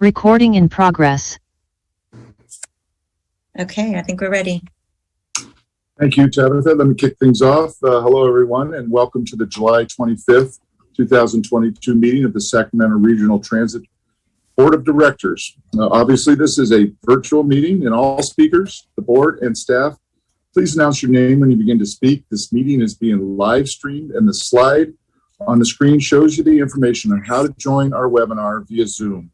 Recording in progress. Okay, I think we're ready. Thank you, Tabitha. Let me kick things off. Hello, everyone, and welcome to the July 25th, 2022 meeting of the Sacramento Regional Transit Board of Directors. Obviously, this is a virtual meeting, and all speakers, the board, and staff, please announce your name when you begin to speak. This meeting is being live streamed, and the slide on the screen shows you the information on how to join our webinar via Zoom.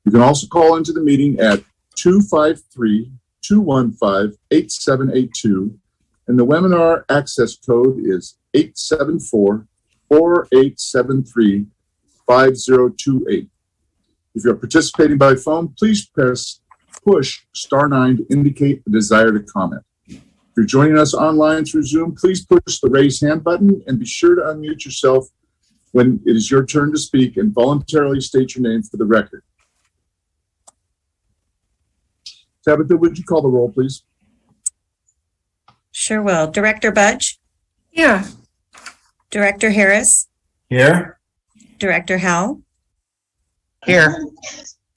You can also call into the meeting at 253-215-8782, and the webinar access code is 874-4873-5028. If you're participating by phone, please push *9 to indicate a desire to comment. If you're joining us online through Zoom, please push the raise hand button and be sure to unmute yourself when it is your turn to speak and voluntarily state your name for the record. Tabitha, would you call the roll, please? Sure will. Director Budge? Here. Director Harris? Here. Director Howell? Here.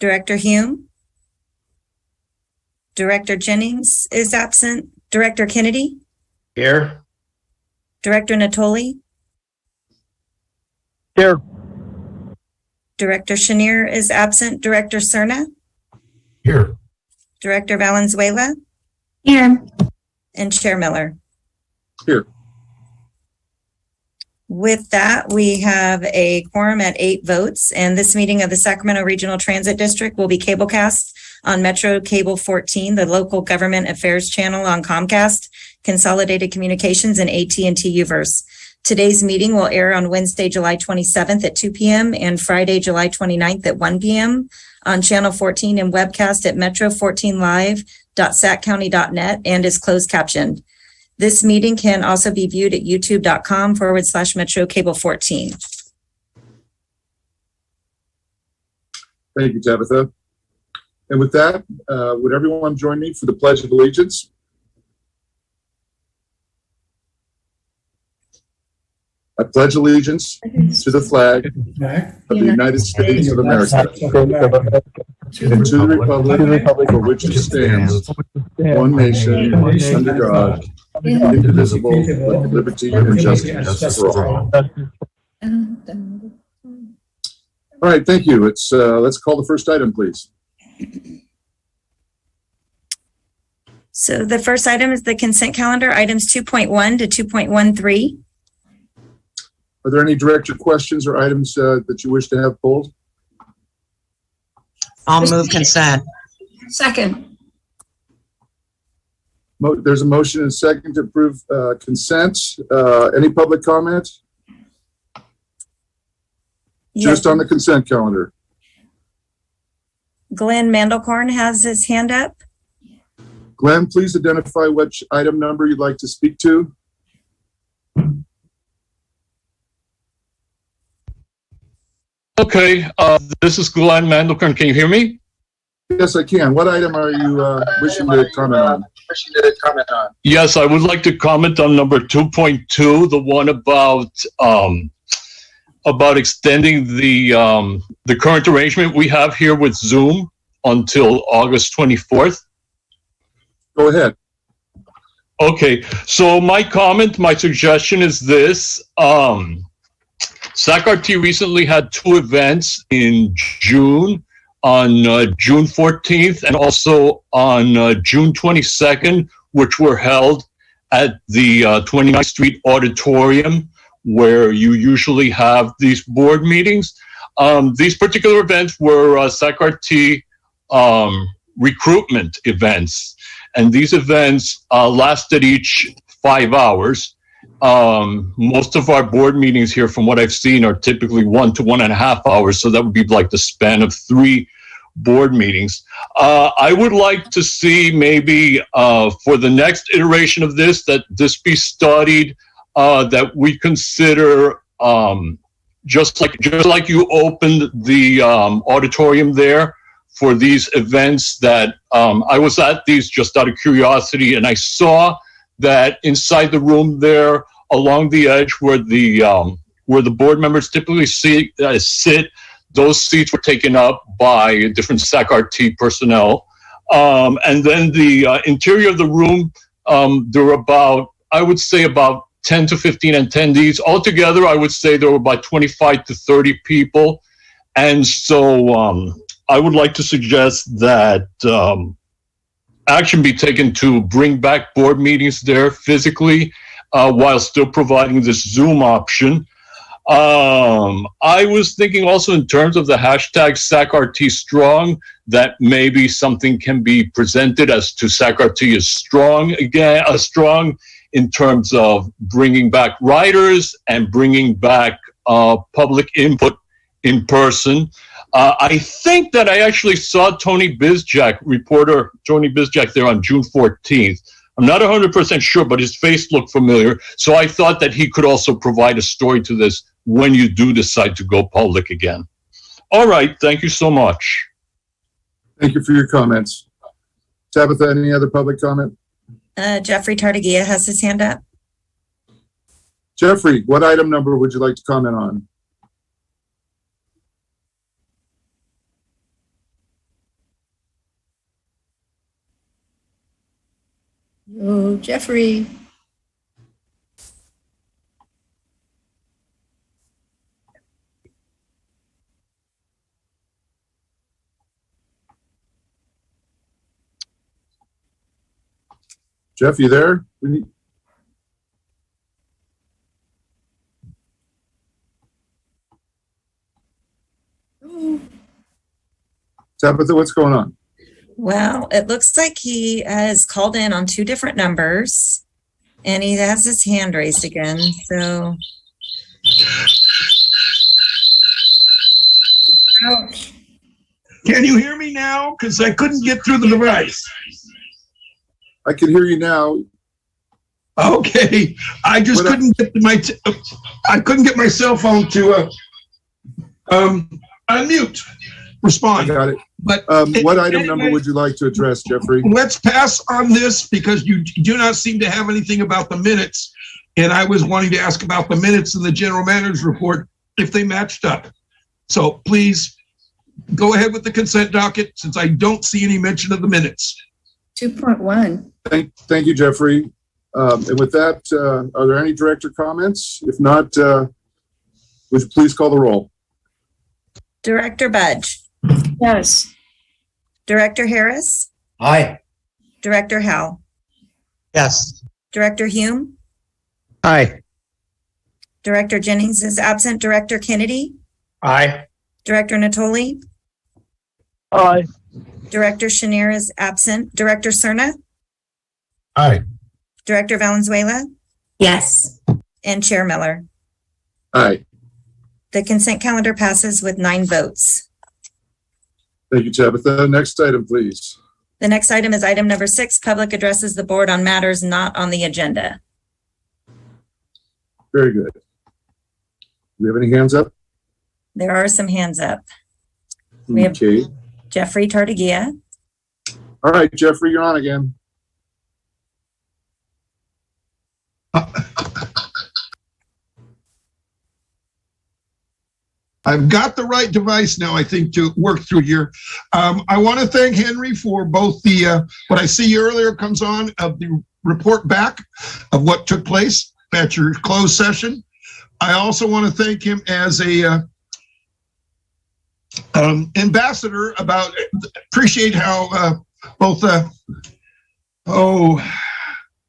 Director Hume? Director Jennings is absent. Director Kennedy? Here. Director Natoli? Here. Director Chenier is absent. Director Cerna? Here. Director Valenzuela? Here. And Chair Miller. Here. With that, we have a quorum at 8 votes, and this meeting of the Sacramento Regional Transit District will be cablecast on Metro Cable 14, the local government affairs channel on Comcast, Consolidated Communications, and AT&T Uverse. Today's meeting will air on Wednesday, July 27th at 2 p.m. and Friday, July 29th at 1 p.m. on Channel 14 and webcast at metro14live.saccounty.net and is closed captioned. This meeting can also be viewed at youtube.com/Metro Cable 14. Thank you, Tabitha. And with that, would everyone join me for the Pledge of Allegiance? I pledge allegiance to the flag of the United States of America and to the republic for which it stands, one nation, under God, indivisible, with liberty and justice for all. All right, thank you. Let's call the first item, please. So the first item is the consent calendar, items 2.1 to 2.13. Are there any director questions or items that you wish to have pulled? I'll move consent. Second. There's a motion and a second to approve consent. Any public comment? Yes. Just on the consent calendar. Glenn Mandelkorn has his hand up. Glenn, please identify which item number you'd like to speak to. Okay, this is Glenn Mandelkorn. Can you hear me? Yes, I can. What item are you wishing to comment on? Yes, I would like to comment on number 2.2, the one about extending the current arrangement we have here with Zoom until August 24th. Go ahead. Okay, so my suggestion is this. SACRT recently had 2 events in June, on June 14th and also on June 22nd, which were held at the 29th Street Auditorium, where you usually have these board meetings. These particular events were SACRT recruitment events, and these events lasted each 5 hours. Most of our board meetings here, from what I've seen, are typically 1 to 1.5 hours. So that would be like the span of 3 board meetings. I would like to see maybe for the next iteration of this, that this be studied, that we consider just like you opened the auditorium there for these events, that I was at these just out of curiosity, and I saw that inside the room there, along the edge where the board members typically sit, those seats were taken up by different SAC-RT personnel. And then the interior of the room, there were about, I would say about 10 to 15 attendees. Altogether, I would say there were about 25 to 30 people. And so I would like to suggest that action be taken to bring back board meetings there physically while still providing this Zoom option. I was thinking also in terms of the hashtag SAC-RT Strong, that maybe something can be presented as to SAC-RT is strong again, strong in terms of bringing back writers and bringing back public input in person. I think that I actually saw Tony Bizjack, reporter Tony Bizjack, there on June 14th. I'm not 100% sure, but his face looked familiar. So I thought that he could also provide a story to this when you do decide to go public again. All right. Thank you so much. Thank you for your comments. Tabitha, any other public comment? Jeffrey Tartagia has his hand up. Jeffrey, what item number would you like to comment on? Oh, Jeffrey. Jeff, you there? Tabitha, what's going on? Well, it looks like he has called in on two different numbers and he has his hand raised again. So. Ouch. Can you hear me now? Because I couldn't get through the device. I can hear you now. Okay, I just couldn't get I couldn't get my cell phone to unmute, I respond. got it. But What item anyway, number would you like to address, Jeffrey? let's pass on this because you do not seem to have anything about the minutes. And I was wanting to ask about the minutes in the general manager's report if they matched up. So please go ahead with the consent docket since I don't see any mention of the minutes. 2.1. Thank you, Jeffrey. And with that, are there any director comments? If not, would you please call the roll? Director Budge, Yes. Director Harris, Aye. Director Howell, Yes. Director Hume, Aye. Director Jennings is absent, Director Kennedy, Aye. Director Natoli, Aye. Director Chenier is absent, Director Cerna, Aye. Director Valenzuela, Yes. and Chair Miller. Aye. The consent calendar passes with 9 votes. Thank you, Tabitha. Next item, please. The next item is item number 6, public addresses the board on matters not on the agenda. Very good. Do we have any hands up? There are some hands up. We have Okay. Jeffrey Tartagia, All right, Jeffrey, you're on again. I've got the right device now, I think, to work through here. I want to thank Henry for both the, what I see earlier comes on of the report back of what took place at your closed session. I also want to thank him as a ambassador about, appreciate how both,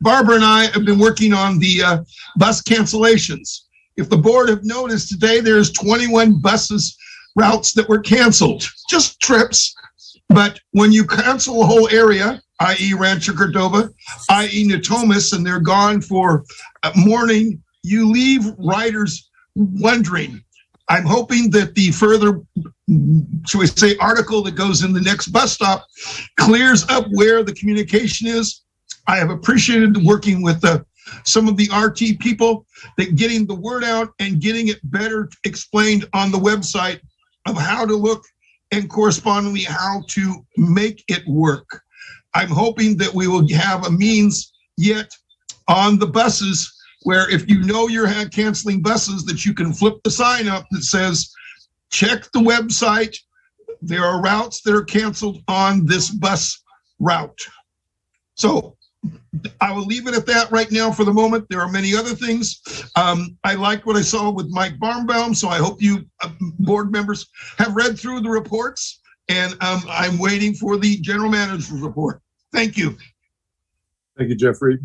Barbara and I have been working on the bus cancellations. If the board have noticed today, there's 21 buses routes that were canceled, just trips. But when you cancel a whole area, i.e. Rancho Cordova, i.e. Natomas, and they're gone for morning, you leave riders wondering. I'm hoping that the further, shall we say, article that goes in the next bus stop clears up where the communication is. I have appreciated working with some of the RT people, that getting the word out and getting it better explained on the website of how to look and correspondingly how to make it work. I'm hoping that we will have a means yet on the buses where if you know you're canceling buses, that you can flip the sign up that says check the website. There are routes that are canceled on this bus route. So I will leave it at that right now for the moment. There are many other things. I like what I saw with Mike Barnbaum, so I hope you board members have read through the reports, and I'm waiting for the general manager's report. Thank you. Thank you, Jeffrey.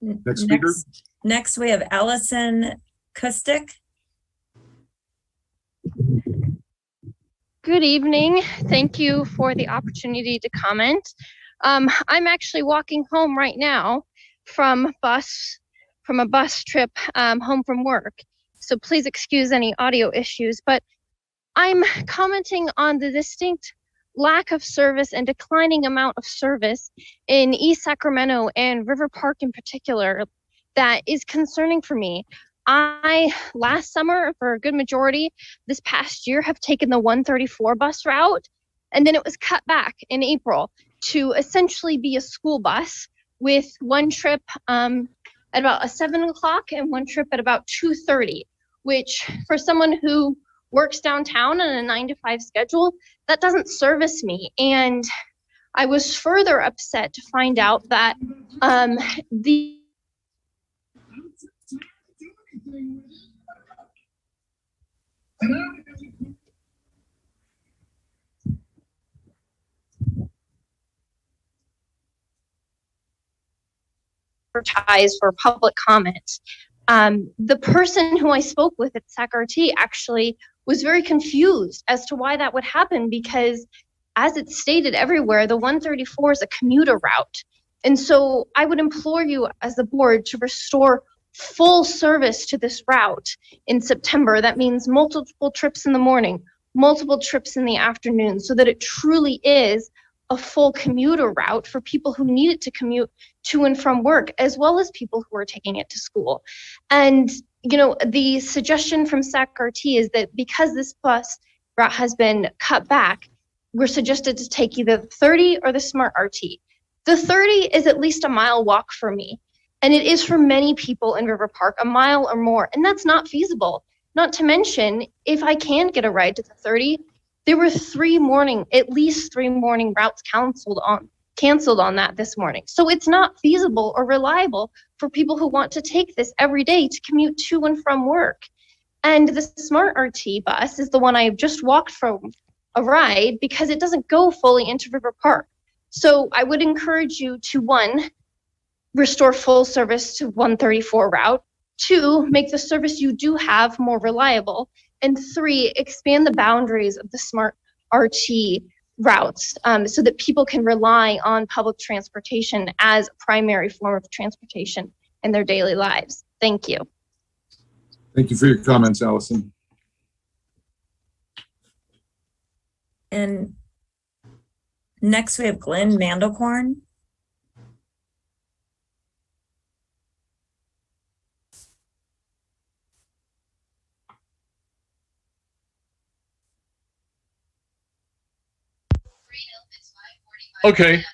Next speaker. Next, we have Allison Kustik. Good evening. Thank you for the opportunity to comment. I'm actually walking home right now from a bus trip home from work. So please excuse any audio issues, but I'm commenting on the distinct lack of service and declining amount of service in East Sacramento and River Park in particular that is concerning for me. I, last summer, for a good majority, this past year, have taken the 134 bus route, and then it was cut back in April to essentially be a school bus with one trip at about 7 o'clock and one trip at about 2:30, which for someone who works downtown on a 9-to-5 schedule, that doesn't service me. And I was further upset to find out that the advertise for public comment. The person who I spoke with at SACRT actually was very confused as to why that would happen, because as it's stated everywhere, the 134 is a commuter route. And so I would implore you as the board to restore full service to this route in September. That means multiple trips in the morning, multiple trips in the afternoon, so that it truly is a full commuter route for people who need it to commute to and from work, as well as people who are taking it to school. And, you know, the suggestion from SACRT is that because this bus route has been cut back, we're suggested to take either the 30 or the Smart RT. The 30 is at least a mile walk for me. And it is for many people in River Park, a mile or more. And that's not feasible. Not to mention, if I can get a ride to the 30, there were at least three morning routes canceled on that this morning. So it's not feasible or reliable for people who want to take this every day to commute to and from work. And the Smart RT bus is the one I just walked from a ride because it doesn't go fully into River Park. So I would encourage you to, 1, restore full service to 134 route, 2, make the service you do have more reliable, and 3, expand the boundaries of the Smart RT routes so that people can rely on public transportation as a primary form of transportation in their daily lives. Thank you. Thank you for your comments, Allison. And next we have Glenn Mandelkorn. Okay.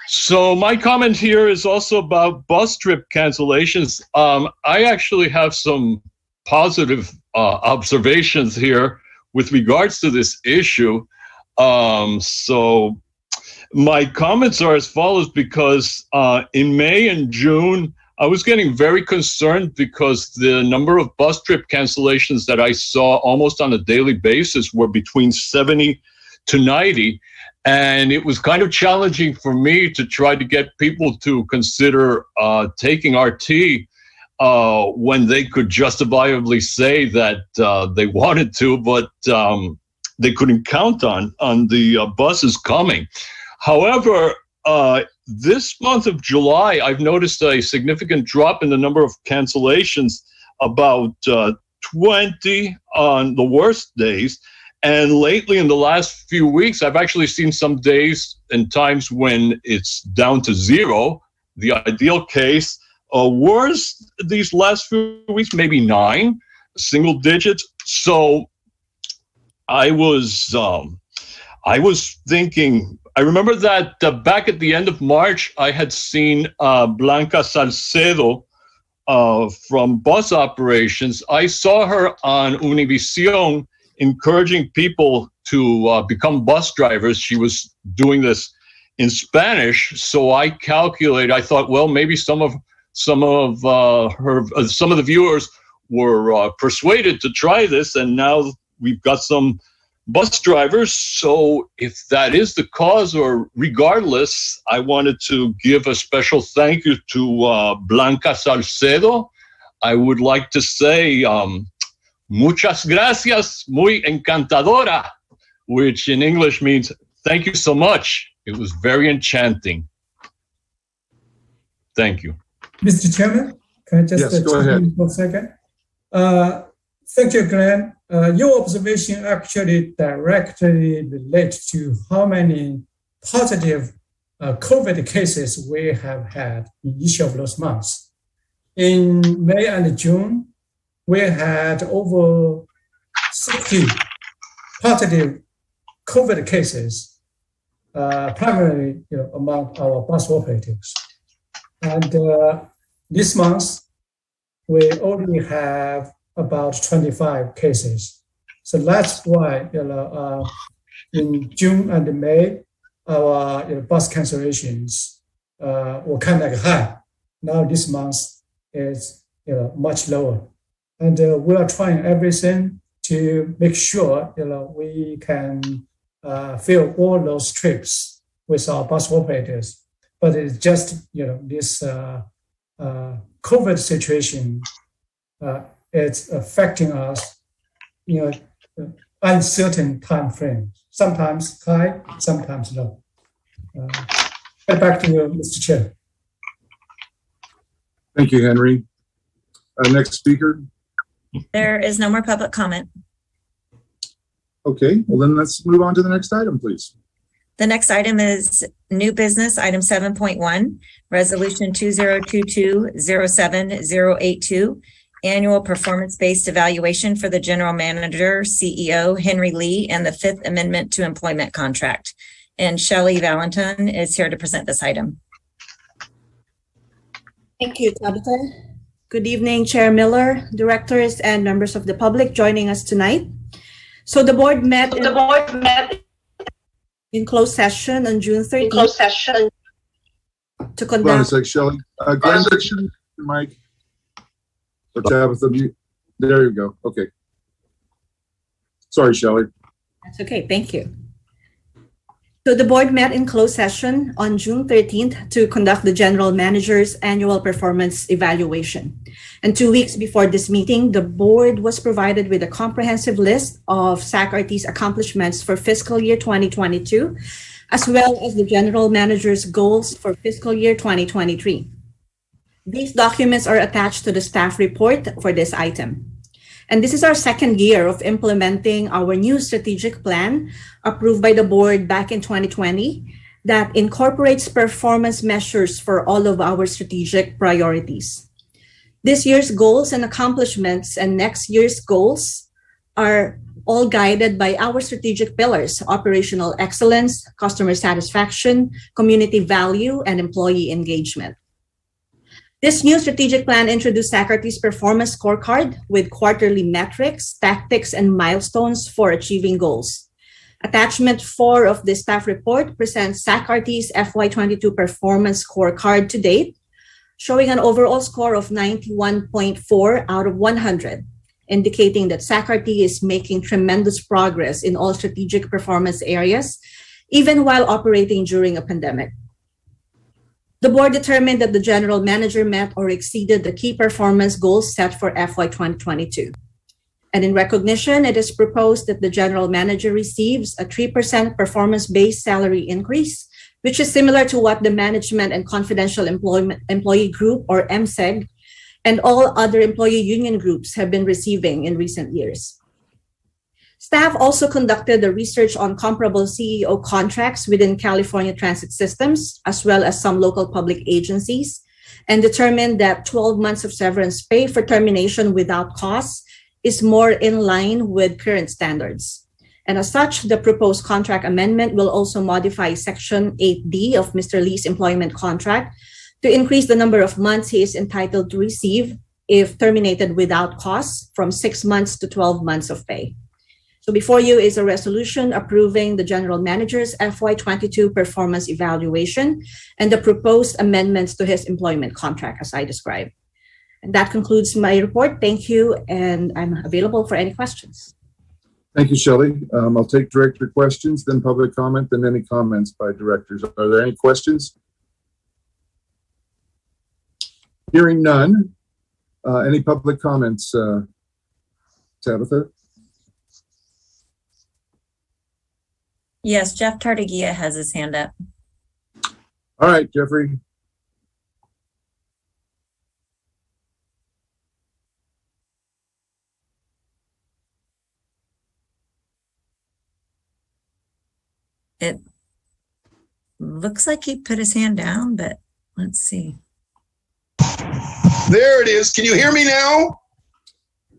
So my comment here is also about bus trip cancellations. I actually have some positive observations here with regards to this issue. So my comments are as follows, because in May and June, I was getting very concerned because the number of bus trip cancellations that I saw almost on a daily basis were between 70 to 90. And it was kind of challenging for me to try to get people to consider taking RT when they could justifiably say that they wanted to, but they couldn't count on the buses coming. However, this month of July, I've noticed a significant drop in the number of cancellations, about 20 on the worst days. And lately, in the last few weeks, I've actually seen some days and times when it's down to 0, the ideal case. Worse, these last few weeks, maybe 9, single digits. So I was thinking, I remember that back at the end of March, I had seen Blanca Salcedo from bus operations. I saw her on Univision encouraging people to become bus drivers. She was doing this in Spanish, so I thought, well, maybe some of the viewers were persuaded to try this, and now we've got some bus drivers. So if that is the cause, or regardless, I wanted to give a special thank you to Blanca Salcedo. I would like to say muchas gracias, muy encantadora, which in English means thank you so much. It was very enchanting. Thank you. Mr. Chairman, can I just Yes, go chime ahead. in for a second? Thank you, Glenn. Your observation actually directly relates to how many positive COVID cases we have had in each of those months. In May and June, we had over 60 positive COVID cases, primarily among our bus operators. And this month, we only have about 25 cases. So that's why, in June and May, our bus cancellations were kind of high. Now this month is much lower. And we are trying everything to make sure we can fill all those trips with our bus operators. But it's just this COVID situation. It's affecting us, uncertain time frame. Sometimes high, sometimes low. Back to you, Mr. Chair. Thank you, Henry. Next speaker. There is no more public comment. Okay, well then let's move on to the next item, please. The next item is new business, item 7.1, resolution 2022-07082, annual performance-based evaluation for the general manager, CEO, Henry Lee, and the Fifth Amendment to Employment Contract. And Shelley Valentin is here to present this item. Thank you, Tabitha. Good evening, Chair Miller, directors, and members of the public joining us tonight. So the board met in closed session on June 13th to Hold on a conduct. sec, Shelley. Glenn, your mic. Or Tabitha, there you go. Okay. Sorry, Shelley. That's okay, thank you. So the board met in closed session on June 13th to conduct the general manager's annual performance evaluation. And 2 weeks before this meeting, the board was provided with a comprehensive list of SAC-RT's accomplishments for fiscal year 2022, as well as the general manager's goals for fiscal year 2023. These documents are attached to the staff report for this item. And this is our second year of implementing our new strategic plan approved by the board back in 2020 that incorporates performance measures for all of our strategic priorities. This year's goals and accomplishments and next year's goals are all guided by our strategic pillars: operational excellence, customer satisfaction, community value, and employee engagement. This new strategic plan introduced SAC-RT's performance scorecard with quarterly metrics, tactics, and milestones for achieving goals. Attachment 4 of the staff report presents SAC-RT's FY22 performance scorecard to date, showing an overall score of 91.4 out of 100, indicating that SAC-RT is making tremendous progress in all strategic performance areas, even while operating during a pandemic. The board determined that the general manager met or exceeded the key performance goals set for FY 2022. And in recognition, it is proposed that the general manager receives a 3% performance-based salary increase, which is similar to what the Management and Confidential Employee Group, or MSEG, and all other employee union groups have been receiving in recent years. Staff also conducted the research on comparable CEO contracts within California transit systems, as well as some local public agencies, and determined that 12 months of severance pay for termination without cause is more in line with current standards. And as such, the proposed contract amendment will also modify Section 8D of Mr. Lee's employment contract to increase the number of months he is entitled to receive if terminated without cause from 6 months to 12 months of pay. So before you is a resolution approving the general manager's FY22 performance evaluation and the proposed amendments to his employment contract as I described. And that concludes my report. Thank you, and I'm available for any questions. Thank you, Shelley. I'll take director questions, then public comment, then any comments by directors. Are there any questions? Hearing none. Any public comments, Tabitha? Yes, Jeff Tartagia has his hand up. All right, Jeffrey. It looks like he put his hand down, but let's see. There it is. Can you hear me now?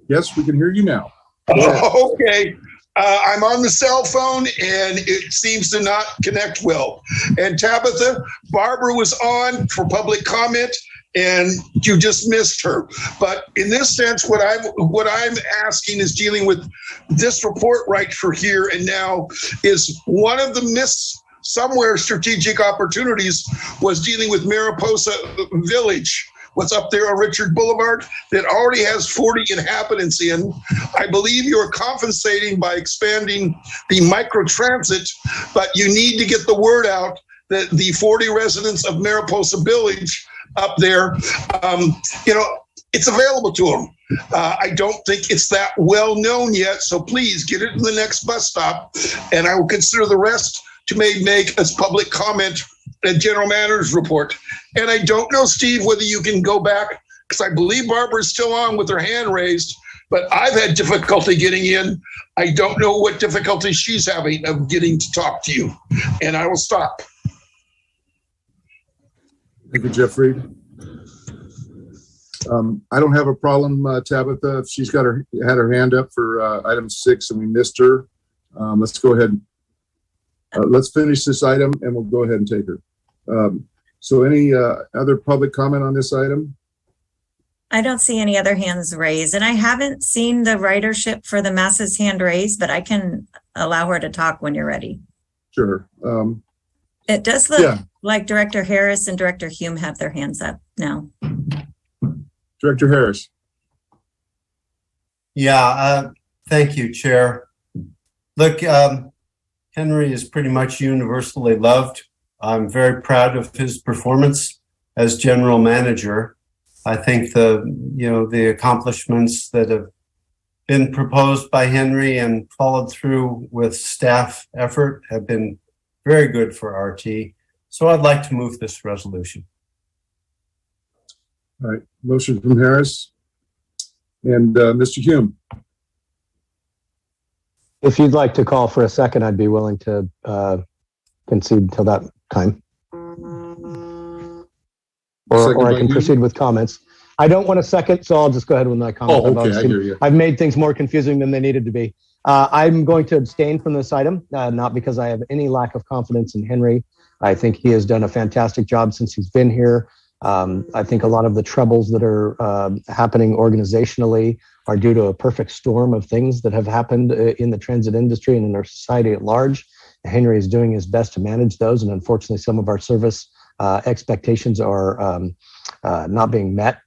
Yes, we can hear you now. Okay. I'm on the cell phone and it seems to not connect well. And Tabitha, Barbara was on for public comment and you just missed her. But in this sense, what I'm asking is dealing with this report right for here and now is one of the missed somewhere strategic opportunities was dealing with Mariposa Village. What's up there on Richard Boulevard that already has 40 inhabitants in. I believe you're compensating by expanding the microtransit, but you need to get the word out that the 40 residents of Mariposa Village up there, it's available to them. I don't think it's that well known yet, so please get it to the next bus stop, and I will consider the rest to make as public comment and general manager's report. And I don't know, Steve, whether you can go back, because I believe Barbara's still on with her hand raised, but I've had difficulty getting in. I don't know what difficulty she's having of getting to talk to you. And I will stop. Thank you, Jeffrey. I don't have a problem, Tabitha. If she's had her hand up for item 6 and we missed her, let's go ahead. Let's finish this item and we'll go ahead and take her. So any other public comment on this item? I don't see any other hands raised, and I haven't seen the ridership for the masses hand raised, but I can allow her to talk when you're ready. Sure. It does look like Director Harris and Director Hume have their hands up now. Director Harris. Yeah, thank you, Chair. Look, Henry is pretty much universally loved. I'm very proud of his performance as general manager. I think the accomplishments that have been proposed by Henry and followed through with staff effort have been very good for RT. So I'd like to move this resolution. All right, motion from Harris and Mr. Hume. If you'd like to call for a second, I'd be willing to concede till that time. Or I can proceed with comments. I don't want a second, so I'll just go ahead with my comments. Oh, okay, I hear you. I've made things more confusing than they needed to be. I'm going to abstain from this item, not because I have any lack of confidence in Henry. I think he has done a fantastic job since he's been here. I think a lot of the troubles that are happening organizationally are due to a perfect storm of things that have happened in the transit industry and in our society at large. Henry is doing his best to manage those, and unfortunately, some of our service expectations are not being met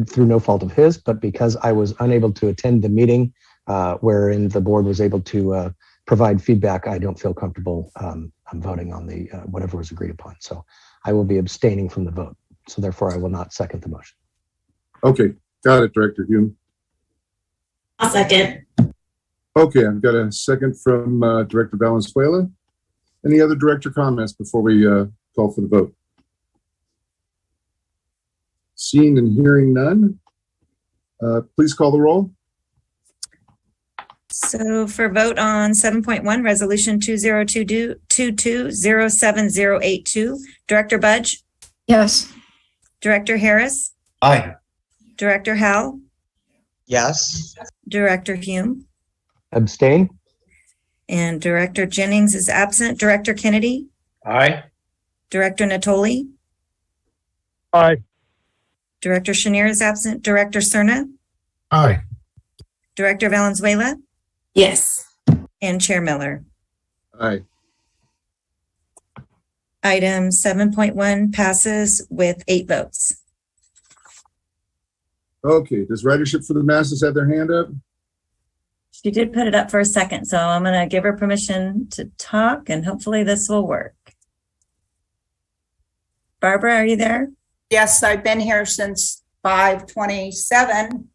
through no fault of his, but because I was unable to attend the meeting wherein the board was able to provide feedback, I don't feel comfortable voting on the whatever was agreed upon. So I will be abstaining from the vote. So therefore, I will not second the motion. Okay, got it, Director Hume. I'll second. Okay, I've got a second from Director Valenzuela. Any other director comments before we call for the vote? Seeing and hearing none, please call the roll. So for vote on 7.1, Resolution 2022-07082, Director Budge, Yes. Director Harris, Aye. Director Howell, Yes. Director Hume, Abstain? and Director Jennings is absent. Director Kennedy, Aye. Director Natoli, Aye. Director Chenier is absent. Director Cerna, Aye. Director Valenzuela, Yes. and Chair Miller. Aye. Item 7.1 passes with 8 votes. Okay, does ridership for the masses have their hand up? She did put it up for a second, so I'm going to give her permission to talk, and hopefully this will work. Barbara, are you there? Yes, I've been here since 5:27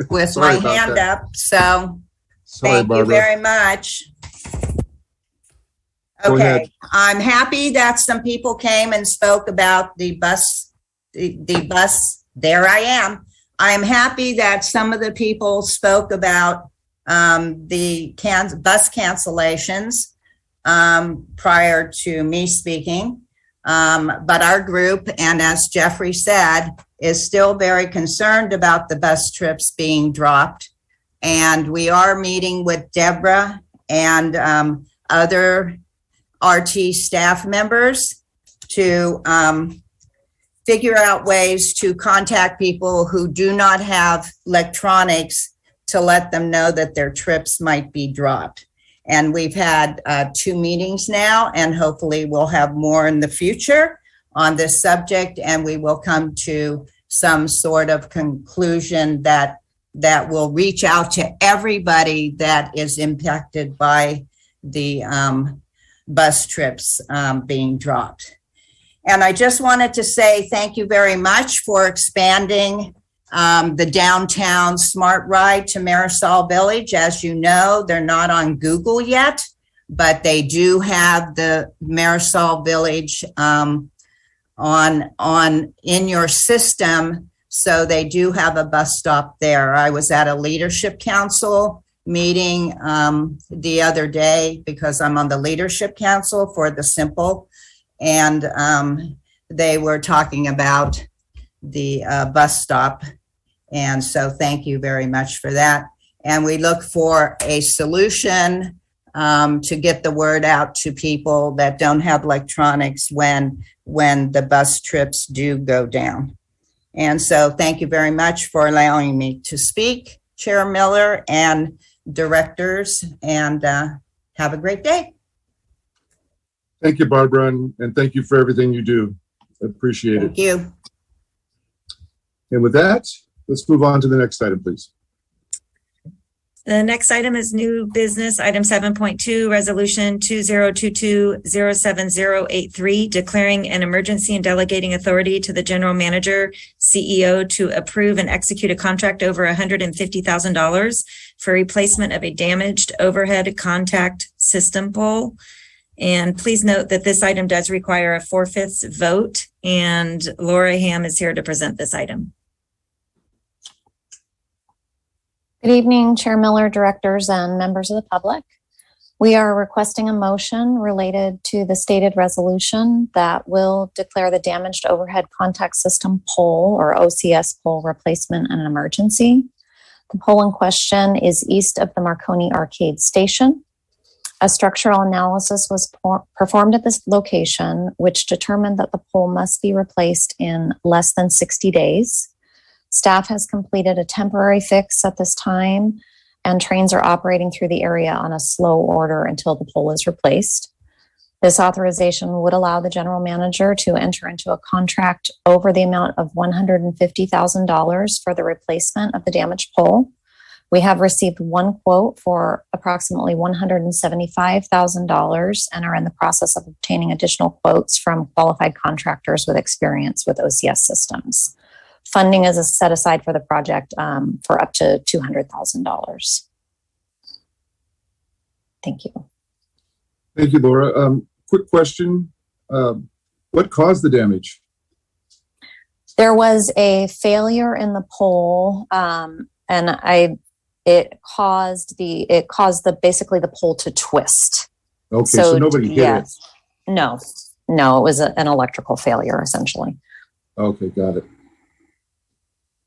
with my Sorry about hand that. up, so Sorry, thank you Barbara. very much. Go ahead. Okay, I'm happy that some people came and spoke about the bus, the bus, there I am. I'm happy that some of the people spoke about the bus cancellations prior to me speaking. But our group, and as Jeffrey said, is still very concerned about the bus trips being dropped. And we are meeting with Deborah and other RT staff members to figure out ways to contact people who do not have electronics to let them know that their trips might be dropped. And we've had 2 meetings now, and hopefully we'll have more in the future on this subject, and we will come to some sort of conclusion that will reach out to everybody that is impacted by the bus trips being dropped. And I just wanted to say thank you very much for expanding the downtown Smart Ride to Marisol Village. As you know, they're not on Google yet, but they do have the Marisol Village on in your system. So they do have a bus stop there. I was at a leadership council meeting the other day because I'm on the leadership council for the Simple, and they were talking about the bus stop. And so thank you very much for that. And we look for a solution to get the word out to people that don't have electronics when the bus trips do go down. And so thank you very much for allowing me to speak, Chair Miller and directors, and have a great day. Thank you, Barbara, and thank you for everything you do. I appreciate it. Thank you. And with that, let's move on to the next item, please. The next item is new business, item 7.2, resolution 2022-07083, declaring an emergency and delegating authority to the general manager, CEO, to approve and execute a contract over $150,000 for replacement of a damaged overhead contact system pole. And please note that this item does require a 4/5 vote, and Laura Ham is here to present this item. Good evening, Chair Miller, directors, and members of the public. We are requesting a motion related to the stated resolution that will declare the damaged overhead contact system pole, or OCS pole, replacement an emergency. The pole in question is east of the Marconi Arcade Station. A structural analysis was performed at this location, which determined that the pole must be replaced in less than 60 days. Staff has completed a temporary fix at this time, and trains are operating through the area on a slow order until the pole is replaced. This authorization would allow the general manager to enter into a contract over the amount of $150,000 for the replacement of the damaged pole. We have received one quote for approximately $175,000 and are in the process of obtaining additional quotes from qualified contractors with experience with OCS systems. Funding is set aside for the project for up to $200,000. Thank you. Thank you, Laura. Quick question. What caused the damage? There was a failure in the pole, and it caused basically the pole to twist. Okay, so nobody hit it. No, it was an electrical failure essentially. Okay, got it.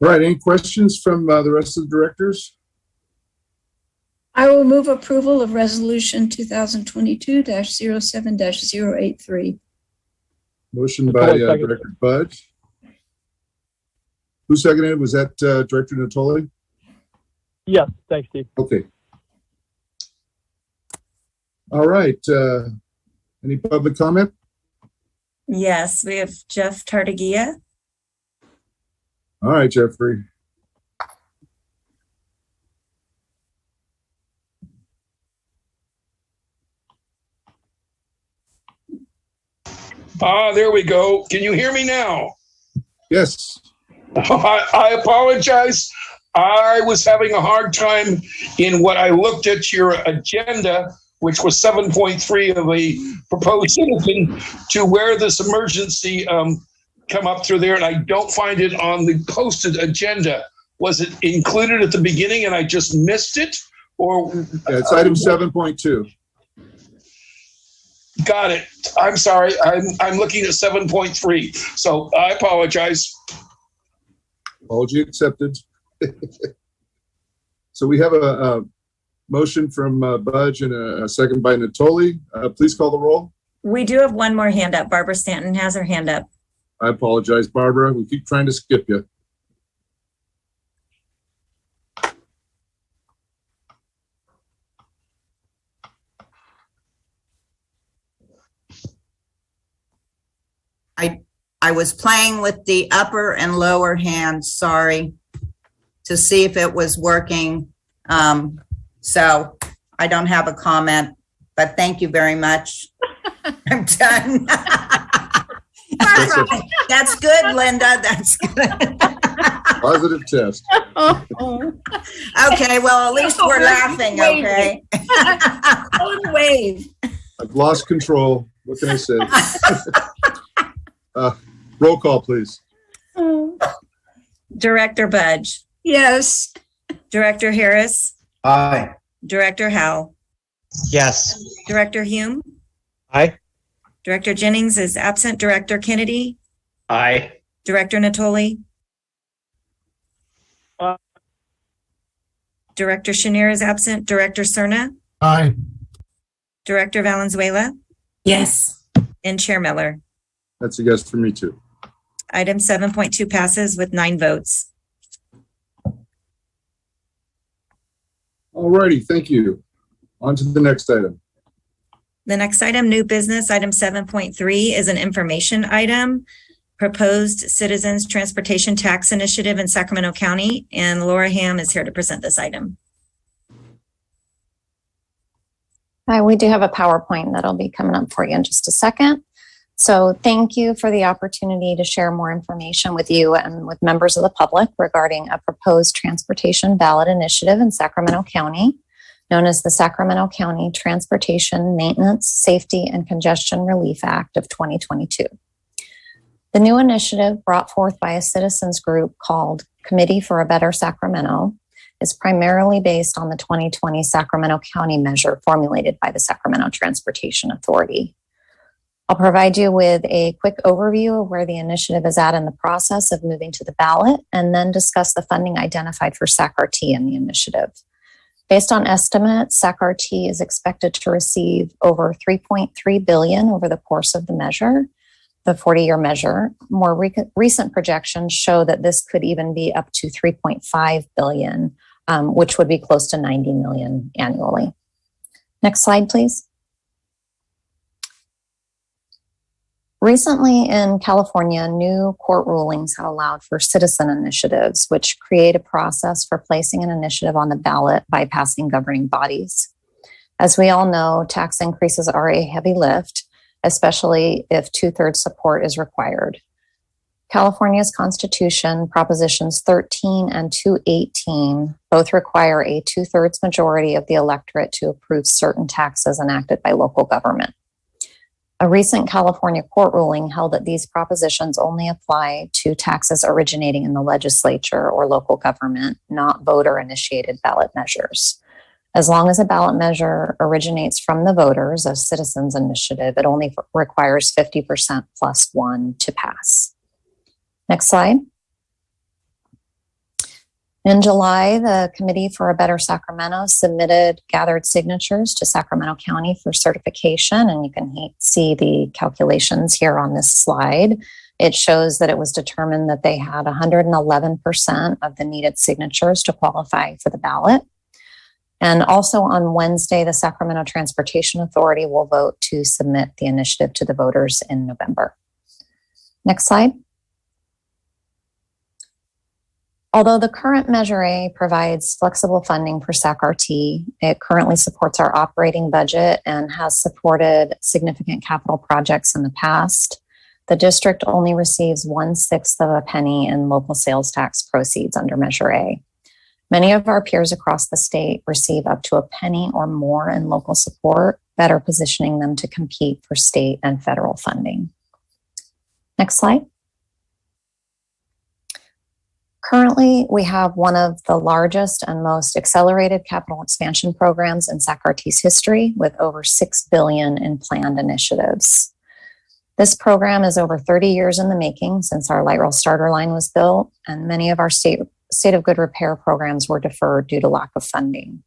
All right, any questions from the rest of the directors? I will move approval of resolution 2022-07-083. Motion by Director Budge, Who seconded it? Was that Director Natoli? Yes, thanks, Steve. Okay. All right. Any public comment? Yes, we have Jeff Tartagia. All right, Jeffrey. There we go. Can you hear me now? Yes. I apologize. I was having a hard time in what I looked at your agenda, which was 7.3 of a proposed citizen, to where this emergency come up through there, and I don't find it on the posted agenda. Was it included at the beginning and I just missed it? Or yeah, it's item 7.2. Got it. I'm sorry. I'm looking at 7.3. So I apologize. Apology accepted. So we have a motion from Budge and a second by Natoli. Please call the roll. We do have one more hand up. Barbara Stanton has her hand up. I apologize, Barbara. We keep trying to skip you. I was playing with the upper and lower hands, sorry, to see if it was working. So I don't have a comment, but thank you very much. I'm done. That's good, Linda. That's good. Positive test. Okay, well, at least we're laughing, okay? Wave. I've lost control. What can I say? Roll call, please. Director Budge. Yes. Director Harris. Aye. Director Howell. Yes. Director Hume. Aye. Director Jennings is absent. Director Kennedy. Aye. Director Natoli. Director Chenier is absent. Director Cerna. Aye. Director Valenzuela. Yes. And Chair Miller. That's a yes for me too. Item 7.2 passes with 9 votes. All righty, thank you. On to the next item. The next item, new business, item 7.3, is an information item. Proposed Citizens Transportation Tax Initiative in Sacramento County, and Laura Ham is here to present this item. Hi, we do have a PowerPoint that'll be coming up for you in just a second. So thank you for the opportunity to share more information with you and with members of the public regarding a proposed transportation ballot initiative in Sacramento County, known as the Sacramento County Transportation Maintenance, Safety, and Congestion Relief Act of 2022. The new initiative, brought forth by a citizens group called Committee for a Better Sacramento, is primarily based on the 2020 Sacramento County measure formulated by the Sacramento Transportation Authority. I'll provide you with a quick overview of where the initiative is at in the process of moving to the ballot, and then discuss the funding identified for SAC-RT in the initiative. Based on estimates, SAC-RT is expected to receive over $3.3 billion over the course of the measure, the 40-year measure. More recent projections show that this could even be up to $3.5 billion, which would be close to $90 million annually. Next slide, please. Recently in California, new court rulings have allowed for citizen initiatives, which create a process for placing an initiative on the ballot bypassing governing bodies. As we all know, tax increases are a heavy lift, especially if 2/3 support is required. California's Constitution, Propositions 13 and 218, both require a 2/3 majority of the electorate to approve certain taxes enacted by local government. A recent California court ruling held that these propositions only apply to taxes originating in the legislature or local government, not voter-initiated ballot measures. As long as a ballot measure originates from the voters, a citizens initiative, it only requires 50% plus 1 to pass. Next slide. In July, the Committee for a Better Sacramento submitted gathered signatures to Sacramento County for certification, and you can see the calculations here on this slide. It shows that it was determined that they had 111% of the needed signatures to qualify for the ballot. And also on Wednesday, the Sacramento Transportation Authority will vote to submit the initiative to the voters in November. Next slide. Although the current Measure A provides flexible funding for SAC-RT, it currently supports our operating budget and has supported significant capital projects in the past. The district only receives 1/6 of a penny in local sales tax proceeds under Measure A. Many of our peers across the state receive up to a penny or more in local support, better positioning them to compete for state and federal funding. Next slide. Currently, we have one of the largest and most accelerated capital expansion programs in SAC-RT's history, with over $6 billion in planned initiatives. This program is over 30 years in the making since our light rail starter line was built, and many of our state of good repair programs were deferred due to lack of funding.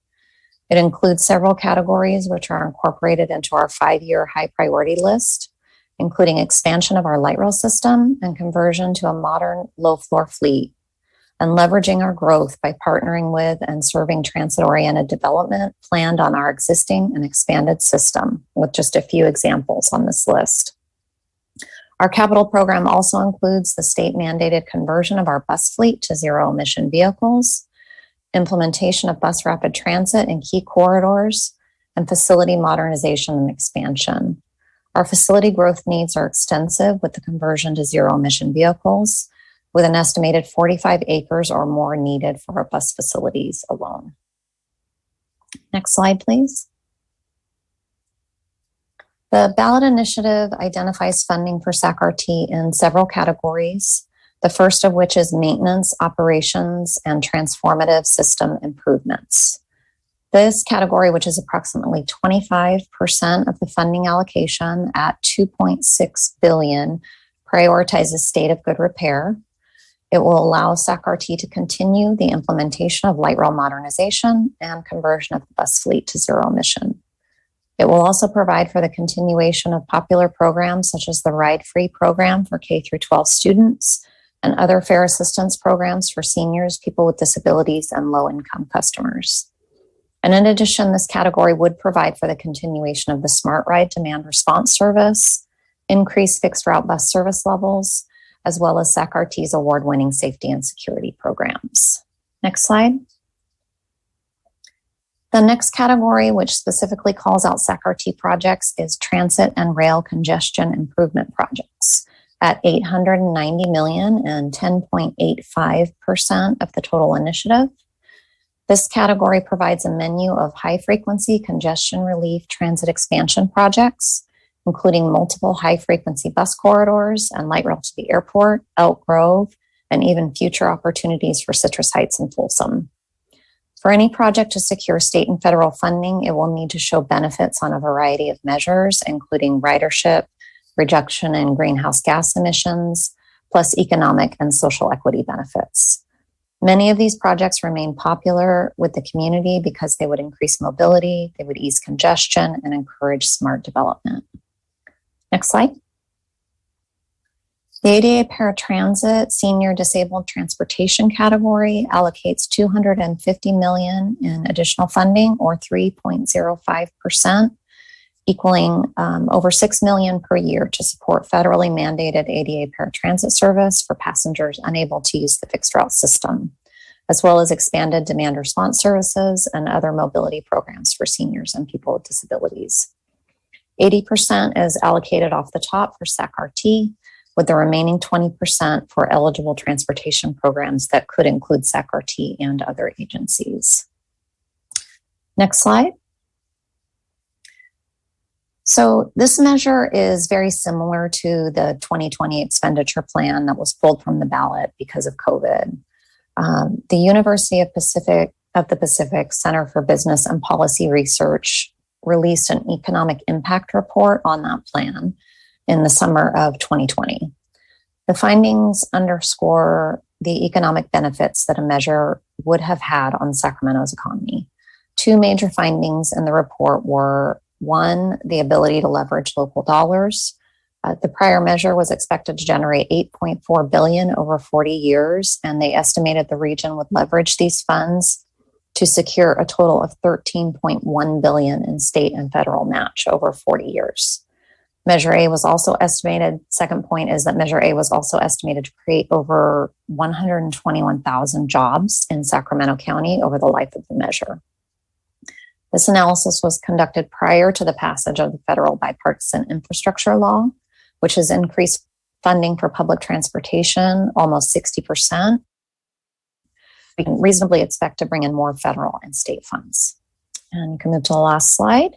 It includes several categories which are incorporated into our 5-year high priority list, including expansion of our light rail system and conversion to a modern low floor fleet, and leveraging our growth by partnering with and serving transit-oriented development planned on our existing and expanded system, with just a few examples on this list. Our capital program also includes the state-mandated conversion of our bus fleet to zero-emission vehicles, implementation of bus rapid transit in key corridors, and facility modernization and expansion. Our facility growth needs are extensive with the conversion to zero-emission vehicles, with an estimated 45 acres or more needed for our bus facilities alone. Next slide, please. The ballot initiative identifies funding for SAC-RT in several categories, the first of which is maintenance, operations, and transformative system improvements. This category, which is approximately 25% of the funding allocation at $2.6 billion, prioritizes state of good repair. It will allow SAC-RT to continue the implementation of light rail modernization and conversion of the bus fleet to zero emission. It will also provide for the continuation of popular programs such as the Ride Free program for K through 12 students and other fare assistance programs for seniors, people with disabilities, and low-income customers. And in addition, this category would provide for the continuation of the Smart Ride demand response service, increased fixed route bus service levels, as well as SAC-RT's award-winning safety and security programs. Next slide. The next category, which specifically calls out SAC-RT projects, is transit and rail congestion improvement projects at $890 million and 10.85% of the total initiative. This category provides a menu of high-frequency congestion relief transit expansion projects, including multiple high-frequency bus corridors and light rail to the airport, Elk Grove, and even future opportunities for Citrus Heights and Folsom. For any project to secure state and federal funding, it will need to show benefits on a variety of measures, including ridership, reduction in greenhouse gas emissions, plus economic and social equity benefits. Many of these projects remain popular with the community because they would increase mobility, they would ease congestion, and encourage smart development. Next slide. The ADA Paratransit Senior Disabled Transportation category allocates $250 million in additional funding, or 3.05%, equaling over $6 million per year to support federally mandated ADA paratransit service for passengers unable to use the fixed route system, as well as expanded demand response services and other mobility programs for seniors and people with disabilities. 80% is allocated off the top for SAC-RT, with the remaining 20% for eligible transportation programs that could include SAC-RT and other agencies. Next slide. So this measure is very similar to the 2020 expenditure plan that was pulled from the ballot because of COVID. The University of the Pacific Center for Business and Policy Research released an economic impact report on that plan in the summer of 2020. The findings underscore the economic benefits that a measure would have had on Sacramento's economy. Two major findings in the report were, one, the ability to leverage local dollars. The prior measure was expected to generate $8.4 billion over 40 years, and they estimated the region would leverage these funds to secure a total of $13.1 billion in state and federal match over 40 years. Measure A was also estimated, second point is that Measure A was also estimated to create over 121,000 jobs in Sacramento County over the life of the measure. This analysis was conducted prior to the passage of the federal bipartisan infrastructure law, which has increased funding for public transportation almost 60%. We can reasonably expect to bring in more federal and state funds. And you can move to the last slide.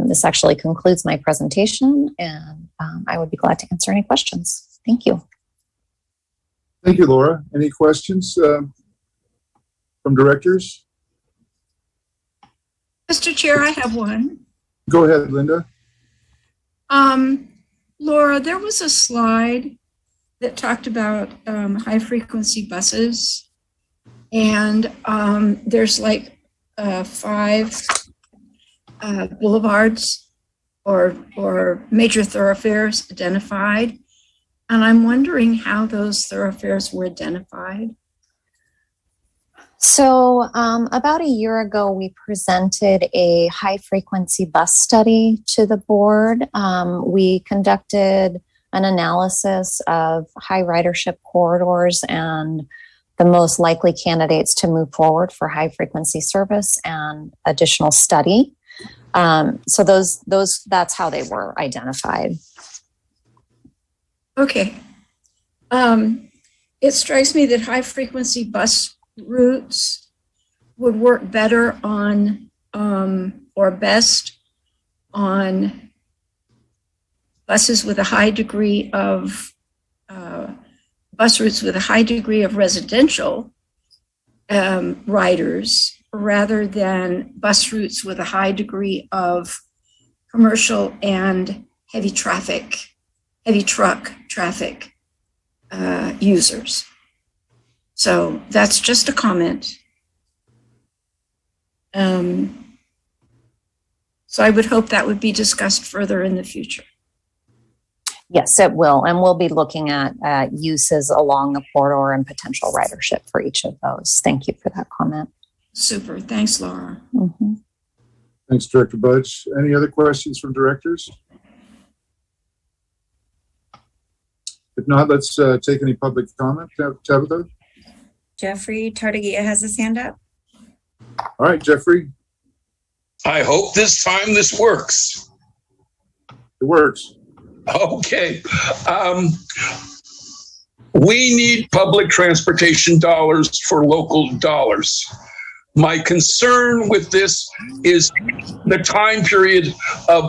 This actually concludes my presentation, and I would be glad to answer any questions. Thank you. Thank you, Laura. Any questions from directors? Mr. Chair, I have one. Go ahead, Linda. Laura, there was a slide that talked about high-frequency buses, and there's like 5 boulevards or major thoroughfares identified, and I'm wondering how those thoroughfares were identified. So about a year ago, we presented a high-frequency bus study to the board. We conducted an analysis of high ridership corridors and the most likely candidates to move forward for high-frequency service and additional study. So that's how they were identified. Okay. It strikes me that high-frequency bus routes would work better on or best on buses with a high degree of bus routes with a high degree of residential riders rather than bus routes with a high degree of commercial and heavy truck traffic users. So that's just a comment. So I would hope that would be discussed further in the future. Yes, it will. And we'll be looking at uses along the corridor and potential ridership for each of those. Thank you for that comment. Super. Thanks, Laura. Mm-hmm. Thanks, Director Budge. Any other questions from directors? If not, let's take any public comment. Tabitha? Jeffrey Tartagia has his hand up. All right, Jeffrey. I hope this time this works. It works. Okay. We need public transportation dollars for local dollars. My concern with this is the time period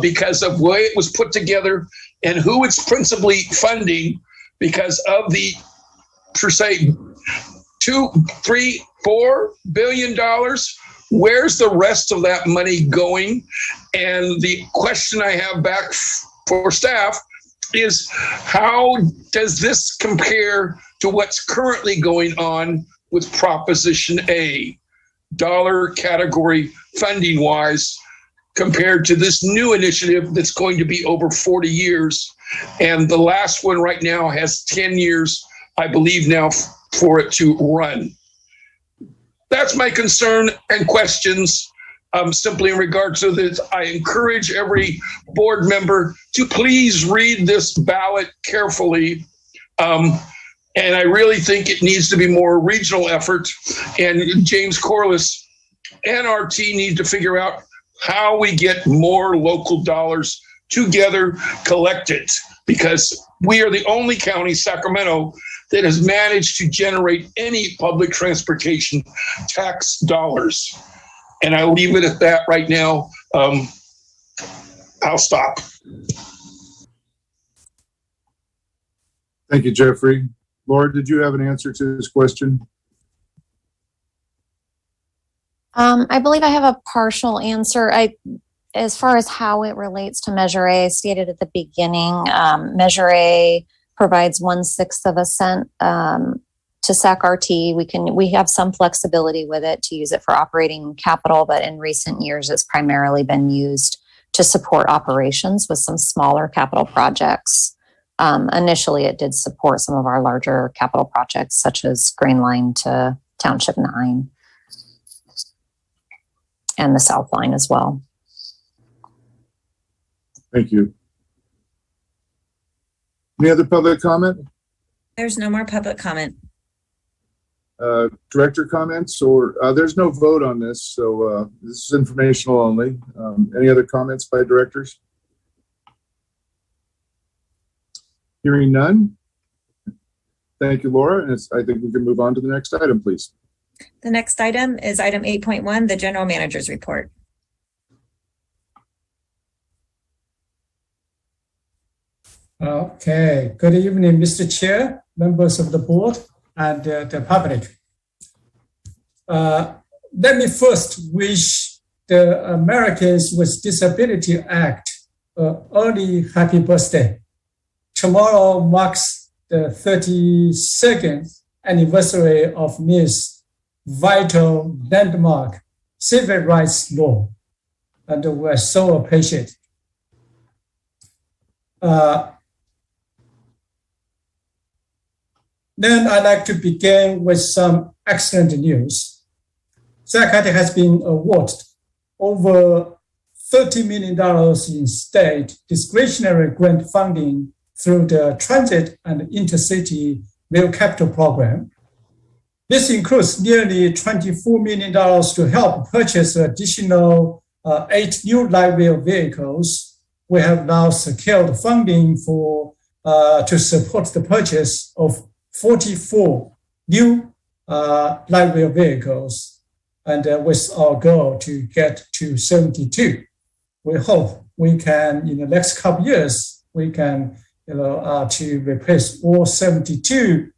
because of the way it was put together and who it's principally funding because of the, per se, $2, $3, $4 billion. Where's the rest of that money going? And the question I have back for staff is how does this compare to what's currently going on with Proposition A, dollar category funding wise, compared to this new initiative that's going to be over 40 years. And the last one right now has 10 years, I believe now, for it to run. That's my concern and questions. Simply in regards to this, I encourage every board member to please read this ballot carefully. And I really think it needs to be more regional effort. And James Corliss and our team need to figure out how we get more local dollars together collected, because we are the only county, Sacramento, that has managed to generate any public transportation tax dollars. And I'll leave it at that right now. I'll stop. Thank you, Jeffrey. Laura, did you have an answer to this question? I believe I have a partial answer. As far as how it relates to Measure A, I stated at the beginning, Measure A provides 1/6 of a cent to SAC-RT. We have some flexibility with it to use it for operating capital, but in recent years, it's primarily been used to support operations with some smaller capital projects. Initially, it did support some of our larger capital projects, such as Grain Line to Township 9 and the South Line as well. Thank you. Any other public comment? There's no more public comment. Director comments, or there's no vote on this, so this is informational only. Any other comments by directors? Hearing none. Thank you, Laura. And I think we can move on to the next item, please. The next item is item 8.1, the general manager's report. Okay, good evening, Mr. Chair, members of the board, and the public. Let me first wish the Americans with Disability Act an early happy birthday. Tomorrow marks the 32nd anniversary of this vital landmark civil rights law, and we're so appreciative. Then I'd like to begin with some excellent news. SAC-RT has been awarded over $30 million in state discretionary grant funding through the Transit and Intercity Rail Capital Program. This includes nearly $24 million to help purchase additional 8 new light rail vehicles. We have now secured funding for to support the purchase of 44 new light rail vehicles, and with our goal to get to 72. We hope we can, in the next couple of years, we can, to replace all 72,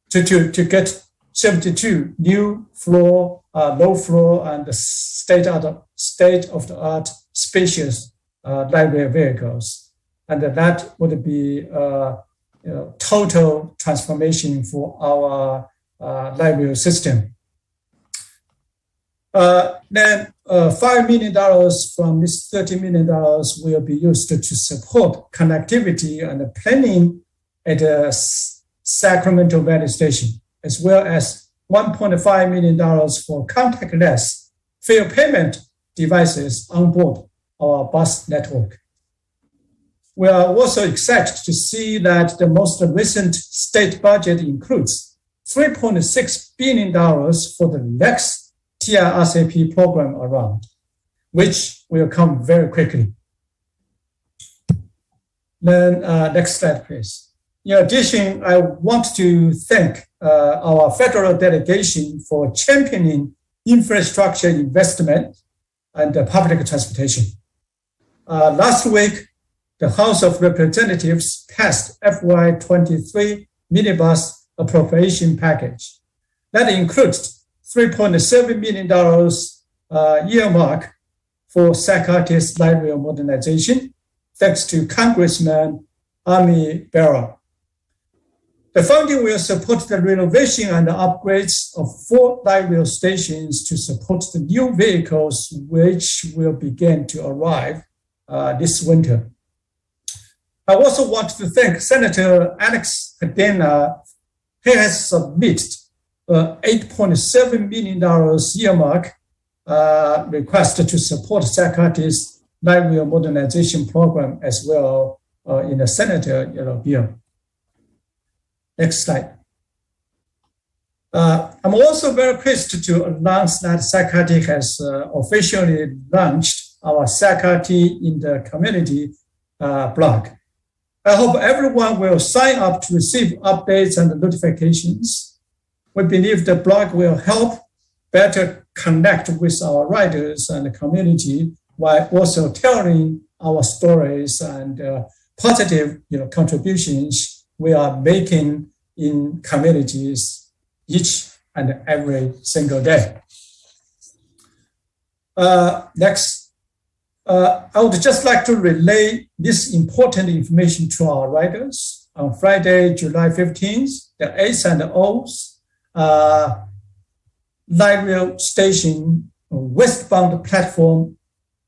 to get 72 new floor, low floor, and state-of-the-art spacious light rail vehicles. And that would be total transformation for our light rail system. Then $5 million from this $30 million will be used to support connectivity and planning at the Sacramento Valley Station, as well as $1.5 million for contactless fare payment devices on board our bus network. We are also excited to see that the most recent state budget includes $3.6 billion for the next TRCP program around, which will come very quickly. Then next slide, please. In addition, I want to thank our federal delegation for championing infrastructure investment and public transportation. Last week, the House of Representatives passed FY23 minibus appropriation package. That includes $3.7 million earmark for SAC-RT's light rail modernization, thanks to Congressman Ami Bera. The funding will support the renovation and the upgrades of 4 light rail stations to support the new vehicles, which will begin to arrive this winter. I also want to thank Senator Alex Cadena, who has submitted $8.7 million earmark request to support SAC-RT's light rail modernization program as well in the Senator bill. Next slide. I'm also very pleased to announce that SAC-RT has officially launched our SAC-RT in the community blog. I hope everyone will sign up to receive updates and notifications. We believe the blog will help better connect with our riders and the community while also telling our stories and positive contributions we are making in communities each and every single day. Next. I would just like to relay this important information to our riders. on Friday, July 15th, the 8th and O's light rail station westbound platform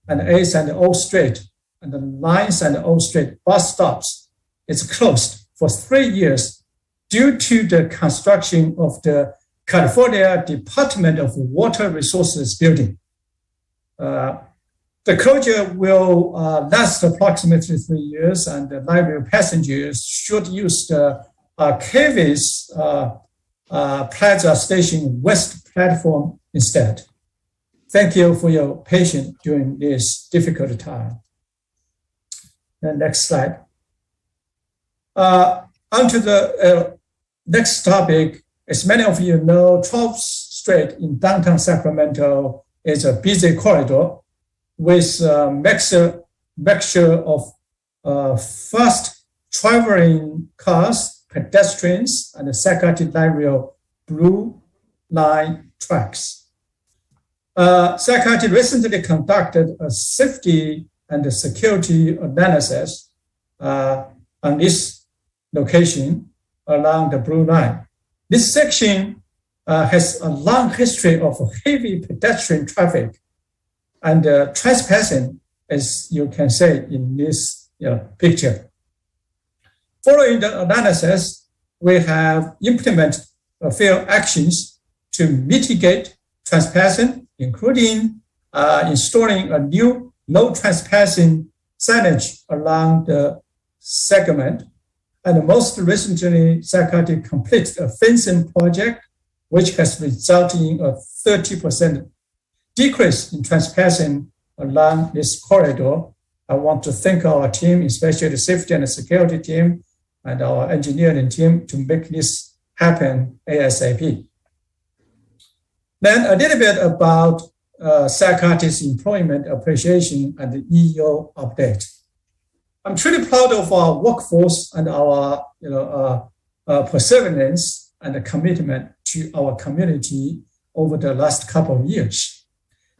and 8th and O Street and the 9th and O Street bus stops is closed for 3 years due to the construction of the California Department of Water Resources building. The closure will last approximately 3 years, and the light rail passengers should use the Cavis Plaza Station West platform instead. Thank you for your patience during this difficult time. The next slide. On to the next topic. As many of you know, 12th Street in downtown Sacramento is a busy corridor with a mixture of fast traveling cars, pedestrians, and the Sacramento light rail blue line tracks. Sacramento recently conducted a safety and security analysis on this location along the blue line. This section has a long history of heavy pedestrian traffic and trespassing, as you can see in this picture. Following the analysis, we have implemented a few actions to mitigate trespassing, including installing a new no trespassing signage along the segment. And most recently, Sacramento completed a fencing project, which has resulted in a 30% decrease in trespassing along this corridor. I want to thank our team, especially the safety and the security team and our engineering team, to make this happen ASAP. Then a little bit about Sacramento's employment appreciation and the EEO update. I'm truly proud of our workforce and our perseverance and the commitment to our community over the last couple of years.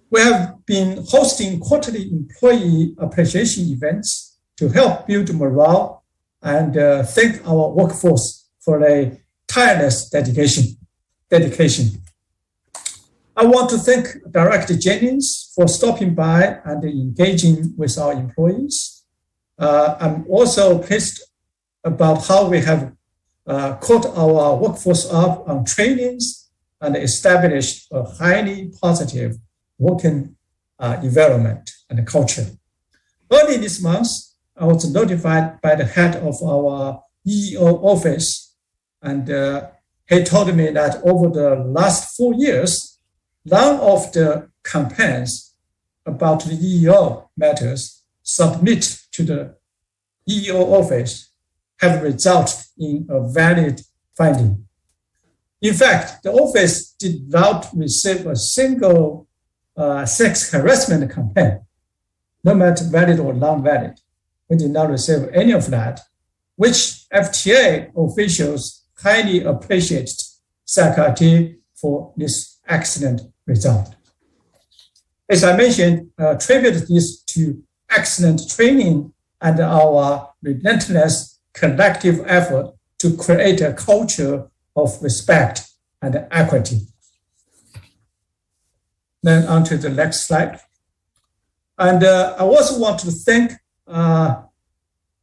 We have been hosting quarterly employee appreciation events to help build morale and thank our workforce for their tireless dedication. I want to thank Director Jennings for stopping by and engaging with our employees. I'm also pleased about how we have caught our workforce up on trainings and established a highly positive working environment and culture. Early this month, I was notified by the head of our EEO office, and he told me that over the last 4 years, none of the complaints about the EEO matters submitted to the EEO office have resulted in a valid finding. In fact, the office did not receive a single sex harassment complaint, no matter valid or non-valid. We did not receive any of that, which FTA officials highly appreciated Sacramento for this excellent result. As I mentioned, attribute this to excellent training and our relentless collective effort to create a culture of respect and equity. Then on to the next slide. And I also want to thank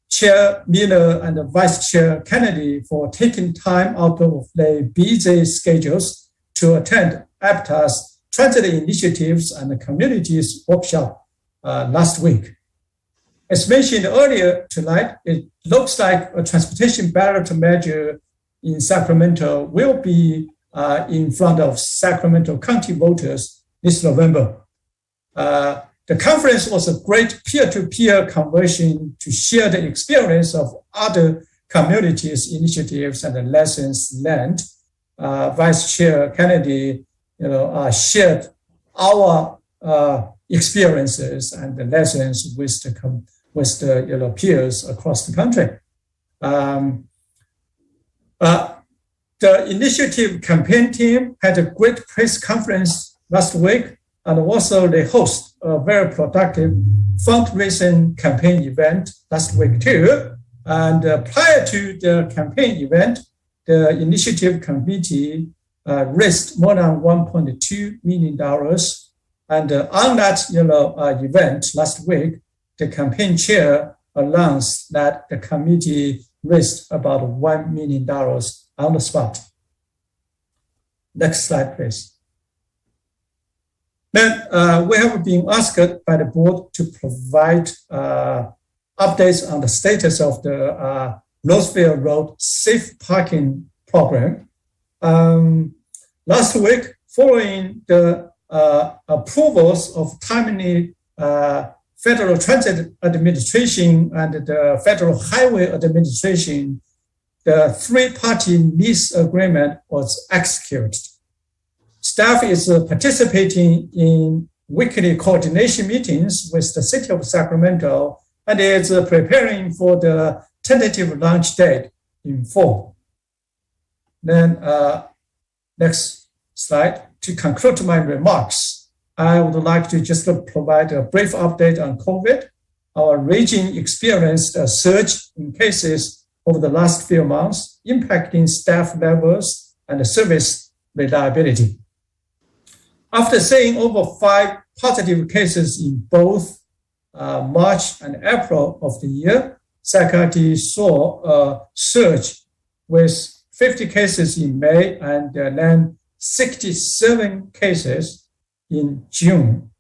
Chair Miller and Vice Chair Kennedy for taking time out of their busy schedules to attend APTA's transit initiatives and communities workshop last week. As mentioned earlier tonight, it looks like a transportation ballot measure in Sacramento will be in front of Sacramento County voters this November. The conference was a great peer-to-peer conversation to share the experience of other communities' initiatives and the lessons learned. Vice Chair Kennedy, shared our experiences and the lessons with the peers across the country. The initiative campaign team had a great press conference last week, and also they host a very productive fundraising campaign event last week too. And prior to the campaign event, the initiative committee raised more than $1.2 million. And on that event last week, the campaign chair announced that the committee raised about $1 million on the spot. Next slide, please. Then we have been asked by the board to provide updates on the status of the Roseville Road Safe Parking Program. Last week, following the approvals of timely Federal Transit Administration and the Federal Highway Administration, the three-party lease agreement was executed. Staff is participating in weekly coordination meetings with the City of Sacramento and is preparing for the tentative launch date in fall. Then, next slide. To conclude my remarks, I would like to just provide a brief update on COVID. Our region experienced a surge in cases over the last few months, impacting staff levels and service reliability. After seeing over 5 positive cases in both March and April of the year, Sacramento saw a surge with 50 cases in May and then 67 cases in June.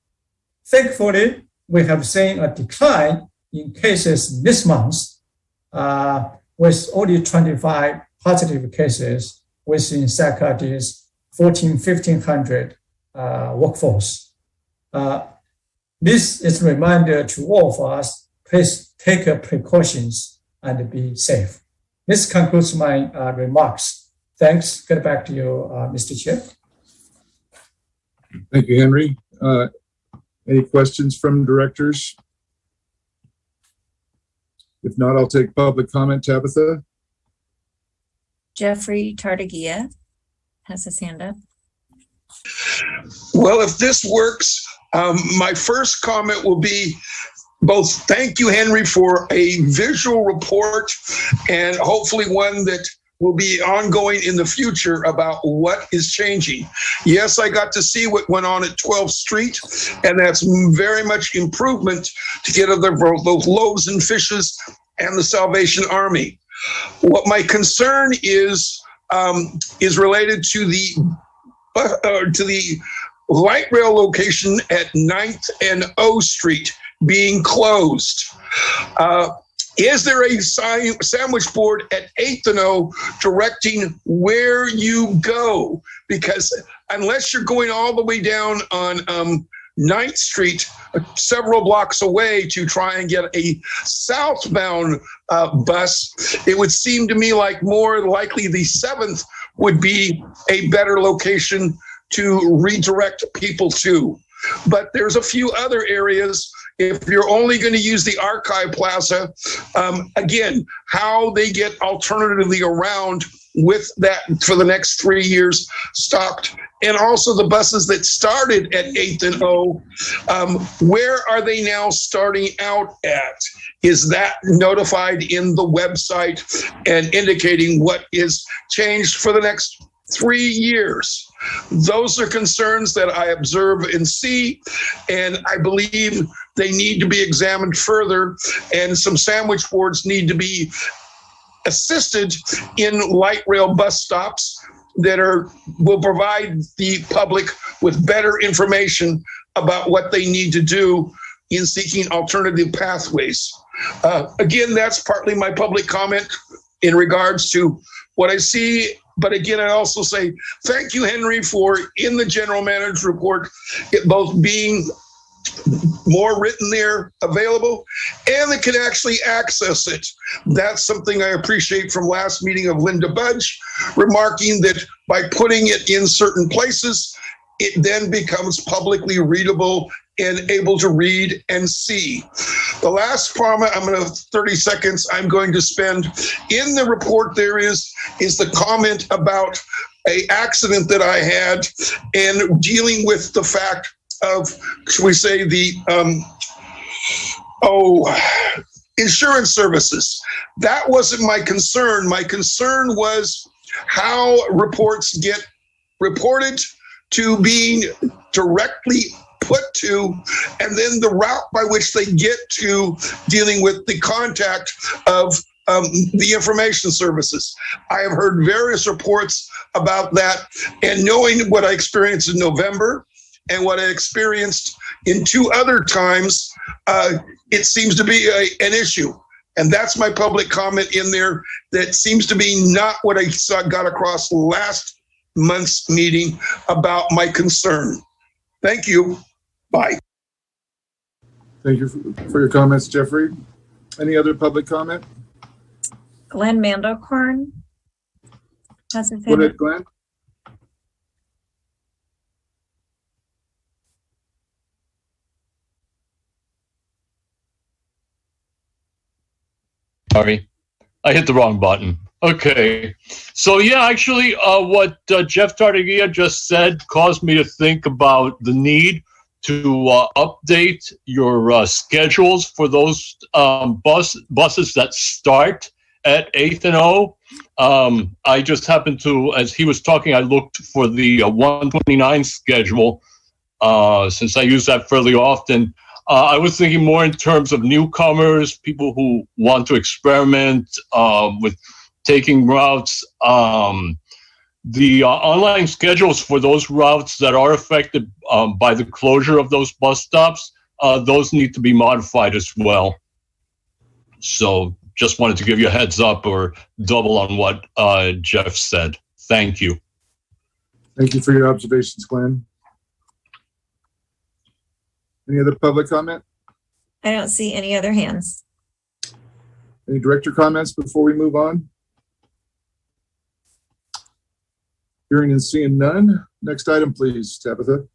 Thankfully, we have seen a decline in cases this month with only 25 positive cases within Sacramento's 1,500 workforce. This is a reminder to all of us, please take precautions and be safe. This concludes my remarks. Thanks. Get back to you, Mr. Chair. Thank you, Henry. Any questions from directors? If not, I'll take public comment. Tabitha? Jeffrey Tartagia has his hand up. Well, if this works, my first comment will be both thank you, Henry, for a visual report and hopefully one that will be ongoing in the future about what is changing. Yes, I got to see what went on at 12th Street, and that's very much improvement to get those loaves and fishes and the Salvation Army. What my concern is related to the light rail location at 9th and O Street being closed. Is there a sandwich board at 8th and O directing where you go? Because unless you're going all the way down on 9th Street, several blocks away to try and get a southbound bus, it would seem to me like more likely the 7th would be a better location to redirect people to. But there's a few other areas. If you're only going to use the Archive Plaza, again, how they get alternatively around with that for the next 3 years stopped. And also the buses that started at 8th and O, where are they now starting out at? Is that notified in the website and indicating what is changed for the next 3 years? Those are concerns that I observe and see, and I believe they need to be examined further, and some sandwich boards need to be assisted in light rail bus stops that will provide the public with better information about what they need to do in seeking alternative pathways. Again, that's partly my public comment in regards to what I see. But again, I also say thank you, Henry, for in the general manager's report, it both being more written there available and they can actually access it. That's something I appreciate from last meeting of Linda Budge, remarking that by putting it in certain places, it then becomes publicly readable and able to read and see. The last comment, 30 seconds, I'm going to spend in the report there is the comment about a accident that I had and dealing with the fact of, should we say, the insurance services. That wasn't my concern. My concern was how reports get reported to being directly put to, and then the route by which they get to dealing with the contact of the information services. I have heard various reports about that, and knowing what I experienced in November and what I experienced in 2 other times, it seems to be an issue. And that's my public comment in there. That seems to be not what I got across last month's meeting about my concern. Thank you. Bye. Thank you for your comments, Jeffrey. Any other public comment? Glenn Mandelkorn has his Go hand up. ahead, Glenn. Sorry, I hit the wrong button. Okay. So yeah, actually, what Jeff Tartagia just said caused me to think about the need to update your schedules for those buses that start at 8th and O. I just happened to, as he was talking, I looked for the 129 schedule since I use that fairly often. I was thinking more in terms of newcomers, people who want to experiment with taking routes. The online schedules for those routes that are affected by the closure of those bus stops, those need to be modified as well. So just wanted to give you a heads up or double on what Jeff said. Thank you. Thank you for your observations, Glenn. Any other public comment? I don't see any other hands. Any director comments before we move on? Hearing and seeing none. Next item, please, Tabitha.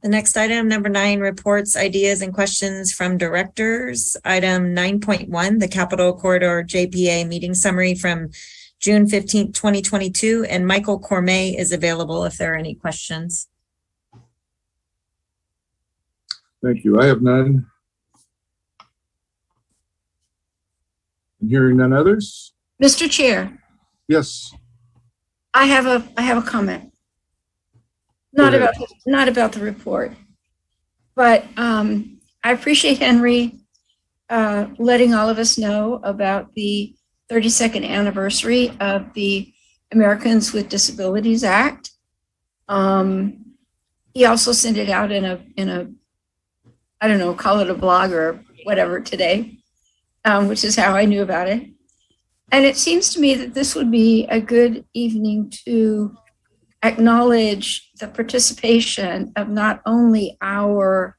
The next item, number 9, reports, ideas, and questions from directors. Item 9.1, the Capital Corridor JPA meeting summary from June 15th, 2022, and Michael Cormay is available if there are any questions. Thank you. I have none. And hearing none others? Mr. Chair, Yes. I have a comment. Not about the report, but I appreciate Henry letting all of us know about the 32nd anniversary of the Americans with Disabilities Act. He also sent it out in a I don't know, call it a blog or whatever today, which is how I knew about it. And it seems to me that this would be a good evening to acknowledge the participation of not only our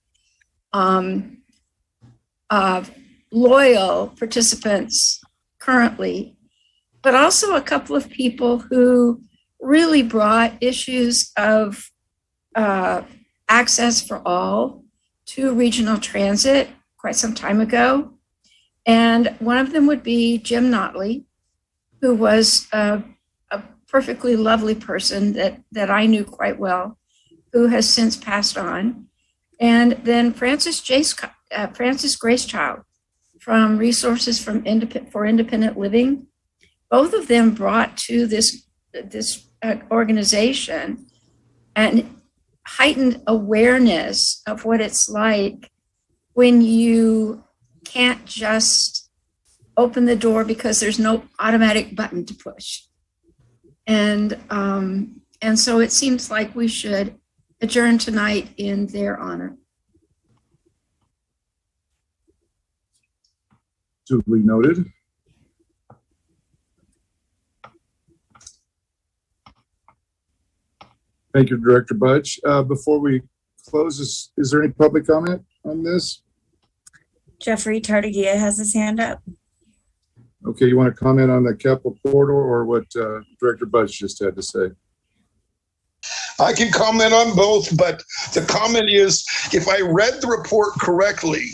loyal participants currently, but also a couple of people who really brought issues of access for all to regional transit quite some time ago. And one of them would be Jim Notley, who was a perfectly lovely person that I knew quite well, who has since passed on. And then Francis Gracechild from Resources for Independent Living. Both of them brought to this organization and heightened awareness of what it's like when you can't just open the door because there's no automatic button to push. And so it seems like we should adjourn tonight in their honor. Duly noted. Thank you, Director Budge. Before we close, is there any public comment on this? Jeffrey Tartagia has his hand up. Okay, you want to comment on the Capital Corridor or what Director Budge just had to say? I can comment on both, but the comment is, if I read the report correctly,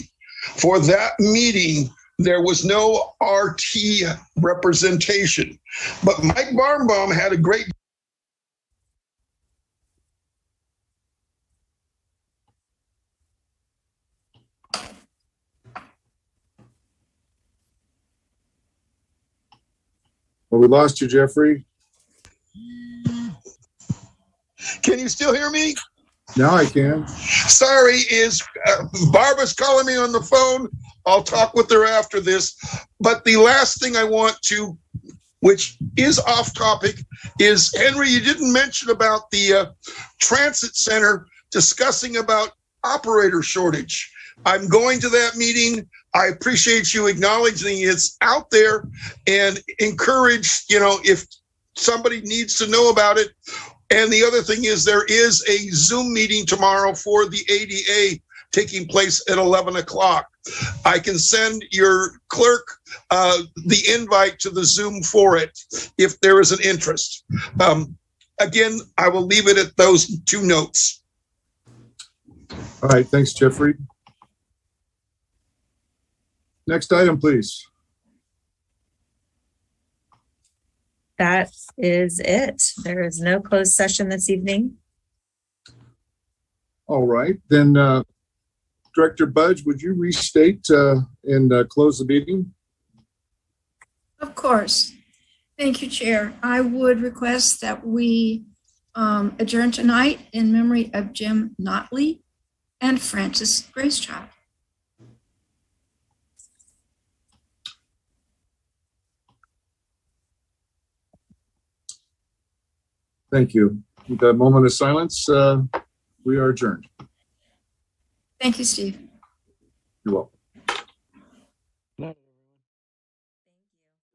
for that meeting, there was no RT representation. But Mike Barnbaum had a great Well, we lost you, Jeffrey. Can you still hear me? Now I can. Sorry, Barbara's calling me on the phone. I'll talk with her after this. But the last thing I want to, which is off topic, is Henry, you didn't mention about the transit center discussing about operator shortage. I'm going to that meeting. I appreciate you acknowledging it's out there and encourage, if somebody needs to know about it. And the other thing is there is a Zoom meeting tomorrow for the ADA taking place at 11 o'clock. I can send your clerk the invite to the Zoom for it if there is an interest. Again, I will leave it at those two notes. All right, thanks, Jeffrey. Next item, please. That is it. There is no closed session this evening. All right, then Director Budge, would you restate and close the meeting? Of course. Thank you, Chair. I would request that we adjourn tonight in memory of Jim Notley and Francis Gracechild. Thank you. With a moment of silence, we are adjourned. Thank you, Steve. You're welcome.